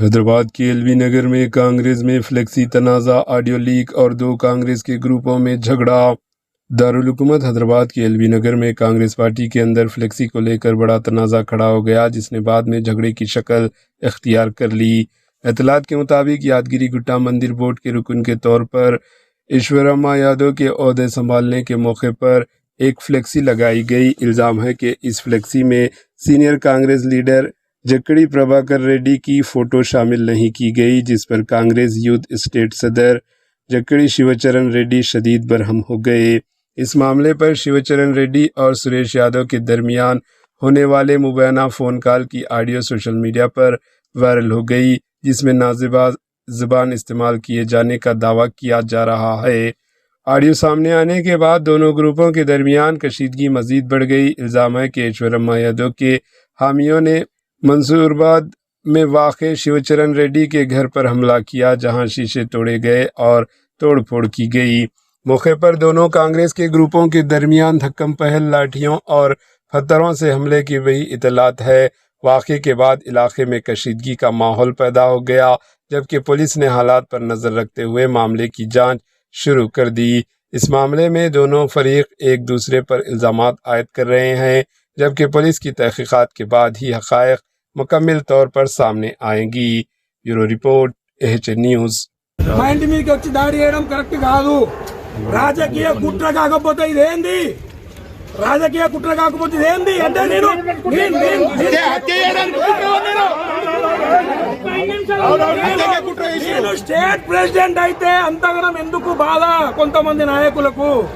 حیدرآباد کے ایل نگر میں کانگریس میں فلیکسی تنازع، آڈیو لیک اور دو کانگریس کے گروپوں میں جھگڑا۔ دارالحکومت حیدرآباد کے ایل نگر میں کانگریس پارٹی کے اندر فلیکسی کو لے کر بڑا تنازع کھڑا ہو گیا، جس نے بعد میں جھگڑے کی شکل اختیار کر لی۔ اطلاعات کے مطابق یادگیری گٹا مندر بورڈ کے رکن کے طور پر ایشورما یادو کے عہدے سنبھالنے کے موقع پر ایک فلیکسی لگائی گئی۔ الزام ہے کہ اس فلیکسی میں سینئر کانگریس لیڈر جکڑی پربھاکر ریڈی کی فوٹو شامل نہیں کی گئی، جس پر کانگریس یوتھ اسٹیٹ صدر جکڑی شیوچرن ریڈی شدید برہم ہو گئے۔ اس معاملے پر شیوچرن ریڈی اور سریش یادو کے درمیان ہونے والے مبینہ فون کال کی آڈیو سوشل میڈیا پر وائرل ہو گئی، جس میں نازیبا زبان استعمال کیے جانے کا دعویٰ کیا جا رہا ہے۔ آڈیو سامنے آنے کے بعد دونوں گروپوں کے درمیان کشیدگی مزید بڑھ گئی۔ الزام ہے کہ ایشورما یادو کے حامیوں نے منصورآباد میں واقع شیوچرن ریڈی کے گھر پر حملہ کیا، جہاں شیشے توڑے گئے اور توڑ پھوڑ کی گئی۔ موقع پر دونوں کانگریس کے گروپوں کے درمیان دھکم پہل، لاٹھیوں اور پتھروں سے حملے کی وہی اطلاعات ہے۔ واقعے کے بعد علاقے میں کشیدگی کا ماحول پیدا ہو گیا، جبکہ پولیس نے حالات پر نظر رکھتے ہوئے معاملے کی جانچ شروع کر دی۔ اس معاملے میں دونوں فریق ایک دوسرے پر الزامات عائد کر رہے ہیں، جبکہ پولیس کی تحقیقات کے بعد ہی حقائق مکمل طور پر سامنے آئیں گی۔ Bureau report AHN news. మా ఇంటి మీదకి వచ్చి దాడి చేయడం కరెక్ట్ కాదు. రాజకీయ కుట్ర కాకపోతే ఇదేంది? రాజకీయ కుట్ర కాకపోతే ఇదేంది? అంటే నేను స్టేట్ ప్రెసిడెంట్ అయితే అంతగానం ఎందుకు బాధ కొంతమంది నాయకులకు?